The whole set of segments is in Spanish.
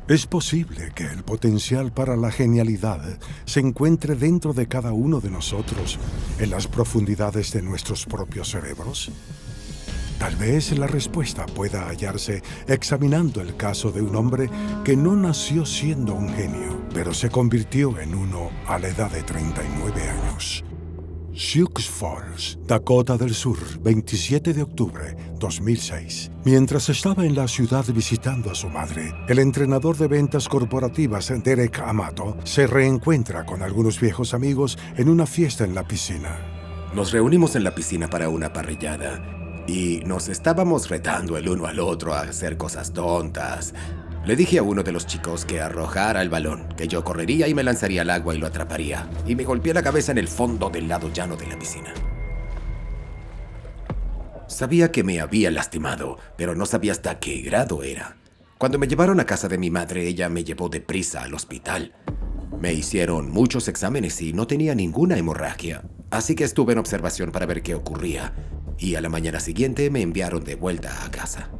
Es posible que el potencial para la genialidad se encuentre dentro de cada uno de nosotros, en las profundidades de nuestros propios cerebros. Tal vez la respuesta pueda hallarse examinando el caso de un hombre que no nació siendo un genio, pero se convirtió en uno a la edad de 39 años. Sioux Falls, Dakota del Sur, 27 de octubre 2006. Mientras estaba en la ciudad visitando a su madre, el entrenador de ventas corporativas Derek Amato se reencuentra con algunos viejos amigos en una fiesta en la piscina. Nos reunimos en la piscina para una parrillada y nos estábamos retando el uno al otro a hacer cosas tontas. Le dije a uno de los chicos que arrojara el balón, que yo correría y me lanzaría al agua y lo atraparía. Y me golpeé la cabeza en el fondo del lado llano de la piscina. Sabía que me había lastimado, pero no sabía hasta qué grado era. Cuando me llevaron a casa de mi madre, ella me llevó deprisa al hospital. Me hicieron muchos exámenes y no tenía ninguna hemorragia. Así que estuve en observación para ver qué ocurría. Y a la mañana siguiente me enviaron de vuelta a casa.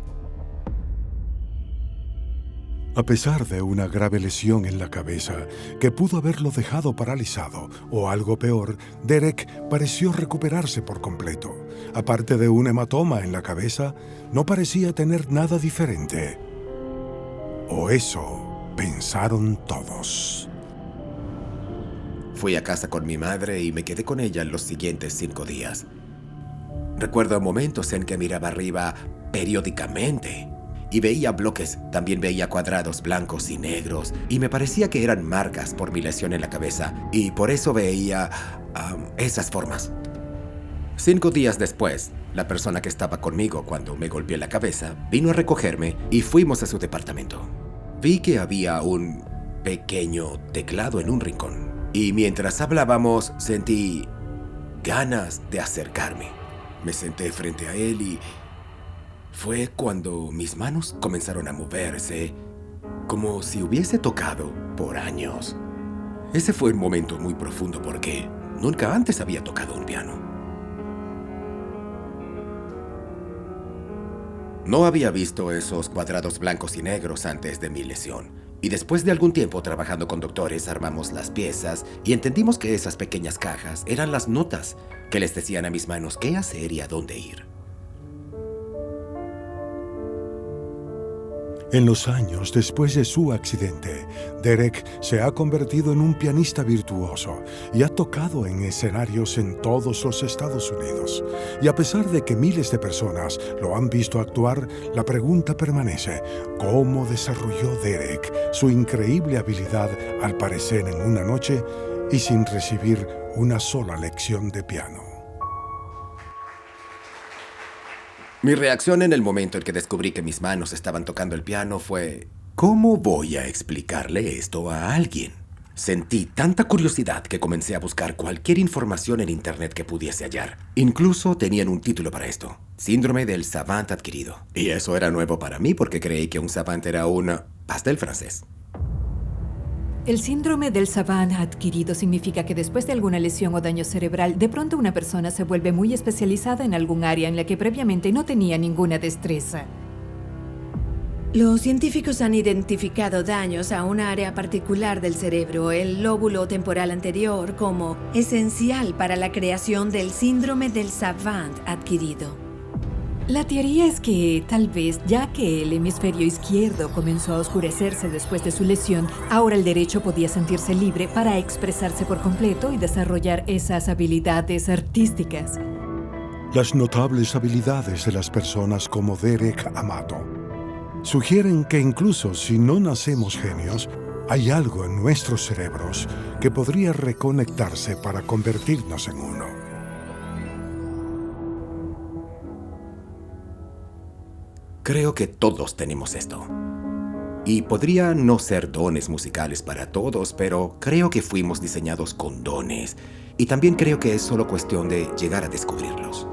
A pesar de una grave lesión en la cabeza que pudo haberlo dejado paralizado o algo peor, Derek pareció recuperarse por completo. Aparte de un hematoma en la cabeza, no parecía tener nada diferente. O eso pensaron todos. Fui a casa con mi madre y me quedé con ella los siguientes 5 días. Recuerdo momentos en que miraba arriba periódicamente y veía bloques, también veía cuadrados blancos y negros, y me parecía que eran marcas por mi lesión en la cabeza, y por eso veía esas formas. 5 días después, la persona que estaba conmigo cuando me golpeé la cabeza vino a recogerme y fuimos a su departamento. Vi que había un pequeño teclado en un rincón, y mientras hablábamos sentí ganas de acercarme. Me senté frente a él y fue cuando mis manos comenzaron a moverse, como si hubiese tocado por años. Ese fue un momento muy profundo porque nunca antes había tocado un piano. No había visto esos cuadrados blancos y negros antes de mi lesión. Y después de algún tiempo trabajando con doctores, armamos las piezas y entendimos que esas pequeñas cajas eran las notas que les decían a mis manos qué hacer y a dónde ir. En los años después de su accidente, Derek se ha convertido en un pianista virtuoso y ha tocado en escenarios en todos los Estados Unidos. Y a pesar de que miles de personas lo han visto actuar, la pregunta permanece: ¿cómo desarrolló Derek su increíble habilidad al parecer en una noche y sin recibir una sola lección de piano? Mi reacción en el momento en que descubrí que mis manos estaban tocando el piano fue: ¿cómo voy a explicarle esto a alguien? Sentí tanta curiosidad que comencé a buscar cualquier información en internet que pudiese hallar. Incluso tenían un título para esto: Síndrome del Savant Adquirido. Y eso era nuevo para mí porque creí que un savant era un pastel francés. El síndrome del Savant adquirido significa que después de alguna lesión o daño cerebral, de pronto una persona se vuelve muy especializada en algún área en la que previamente no tenía ninguna destreza. Los científicos han identificado daños a una área particular del cerebro, el lóbulo temporal anterior, como esencial para la creación del síndrome del Savant adquirido. La teoría es que, tal vez, ya que el hemisferio izquierdo comenzó a oscurecerse después de su lesión, ahora el derecho podía sentirse libre para expresarse por completo y desarrollar esas habilidades artísticas. Las notables habilidades de las personas como Derek Amato sugieren que incluso si no nacemos genios, hay algo en nuestros cerebros que podría reconectarse para convertirnos en uno. Creo que todos tenemos esto. Y podría no ser dones musicales para todos, pero creo que fuimos diseñados con dones. Y también creo que es solo cuestión de llegar a descubrirlos.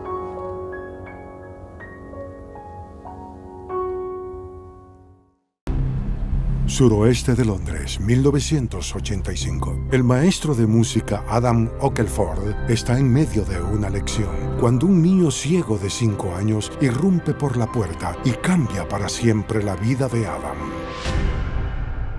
Suroeste de Londres, 1985. El maestro de música Adam Oakleford está en medio de una lección cuando un niño ciego de 5 años irrumpe por la puerta y cambia para siempre la vida de Adam.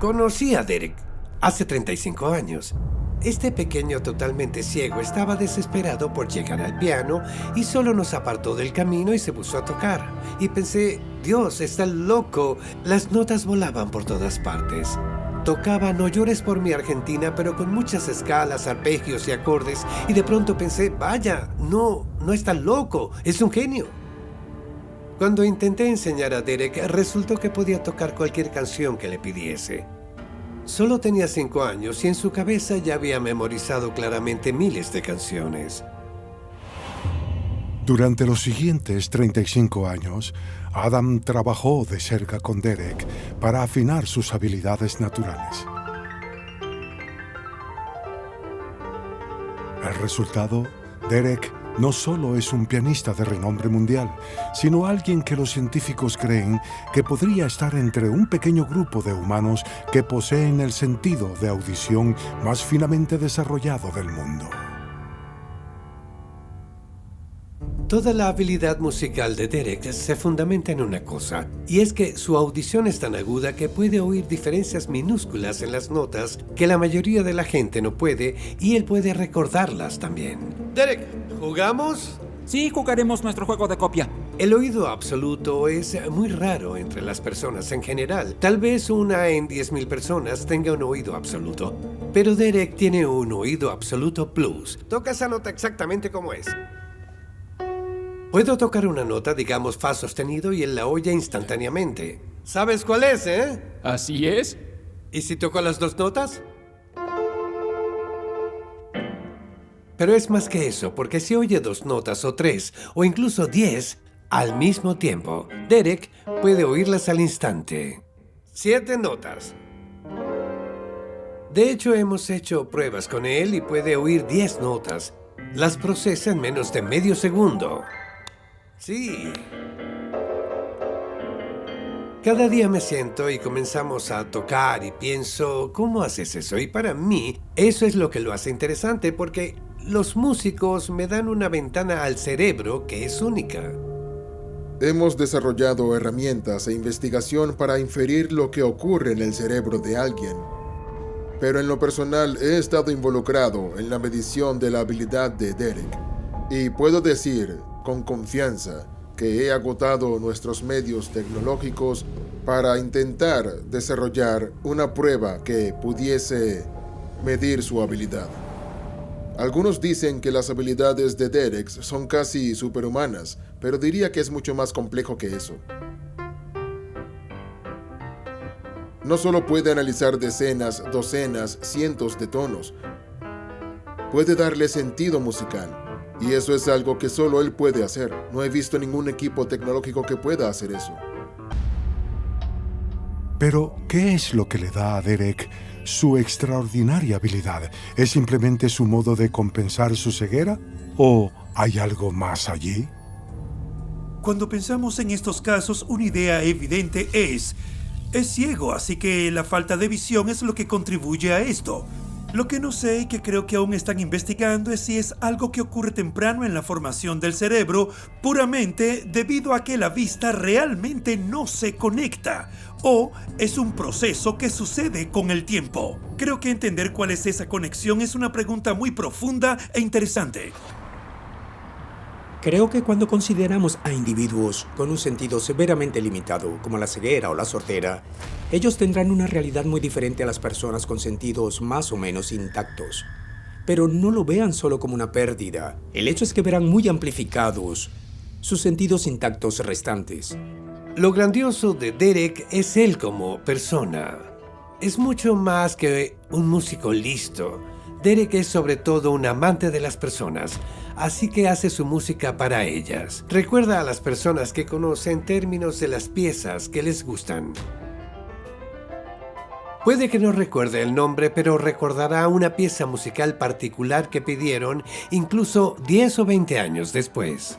Conocí a Derek hace 35 años. Este pequeño totalmente ciego estaba desesperado por llegar al piano y solo nos apartó del camino y se puso a tocar. Y pensé, Dios, está loco. Las notas volaban por todas partes. Tocaba No llores por mi Argentina, pero con muchas escalas, arpegios y acordes. Y de pronto pensé, vaya, no está loco, es un genio. Cuando intenté enseñar a Derek, resultó que podía tocar cualquier canción que le pidiese. Solo tenía 5 años y en su cabeza ya había memorizado claramente miles de canciones. Durante los siguientes 35 años, Adam trabajó de cerca con Derek para afinar sus habilidades naturales. El resultado, Derek no solo es un pianista de renombre mundial, sino alguien que los científicos creen que podría estar entre un pequeño grupo de humanos que poseen el sentido de audición más finamente desarrollado del mundo. Toda la habilidad musical de Derek se fundamenta en una cosa, y es que su audición es tan aguda que puede oír diferencias minúsculas en las notas que la mayoría de la gente no puede, y él puede recordarlas también. Derek, ¿jugamos? Sí, jugaremos nuestro juego de copia. El oído absoluto es muy raro entre las personas en general. Tal vez una en 10.000 personas tenga un oído absoluto. Pero Derek tiene un oído absoluto plus. Toca esa nota exactamente como es. Puedo tocar una nota, digamos fa sostenido, y él la oye instantáneamente. ¿Sabes cuál es, eh? Así es. ¿Y si toco las 2 notas? Pero es más que eso, porque si oye 2 notas o 3, o incluso 10, al mismo tiempo, Derek puede oírlas al instante. 7 notas. De hecho, hemos hecho pruebas con él y puede oír 10 notas. Las procesa en menos de medio segundo. Sí. Cada día me siento y comenzamos a tocar y pienso, ¿cómo haces eso? Y para mí, eso es lo que lo hace interesante, porque los músicos me dan una ventana al cerebro que es única. Hemos desarrollado herramientas e investigación para inferir lo que ocurre en el cerebro de alguien. Pero en lo personal he estado involucrado en la medición de la habilidad de Derek. Y puedo decir con confianza que he agotado nuestros medios tecnológicos para intentar desarrollar una prueba que pudiese medir su habilidad. Algunos dicen que las habilidades de Derek son casi superhumanas, pero diría que es mucho más complejo que eso. No solo puede analizar decenas, docenas, cientos de tonos, puede darle sentido musical. Y eso es algo que solo él puede hacer. No he visto ningún equipo tecnológico que pueda hacer eso. Pero, ¿qué es lo que le da a Derek su extraordinaria habilidad? ¿Es simplemente su modo de compensar su ceguera? ¿O hay algo más allí? Cuando pensamos en estos casos, una idea evidente es ciego, así que la falta de visión es lo que contribuye a esto. Lo que no sé y que creo que aún están investigando es si es algo que ocurre temprano en la formación del cerebro, puramente debido a que la vista realmente no se conecta, o es un proceso que sucede con el tiempo. Creo que entender cuál es esa conexión es una pregunta muy profunda e interesante. Creo que cuando consideramos a individuos con un sentido severamente limitado, como la ceguera o la sordera, ellos tendrán una realidad muy diferente a las personas con sentidos más o menos intactos. Pero no lo vean solo como una pérdida. El hecho es que verán muy amplificados sus sentidos intactos restantes. Lo grandioso de Derek es él como persona. Es mucho más que un músico listo. Derek es sobre todo un amante de las personas, así que hace su música para ellas. Recuerda a las personas que conoce en términos de las piezas que les gustan. Puede que no recuerde el nombre, pero recordará una pieza musical particular que pidieron, incluso 10 o 20 años después.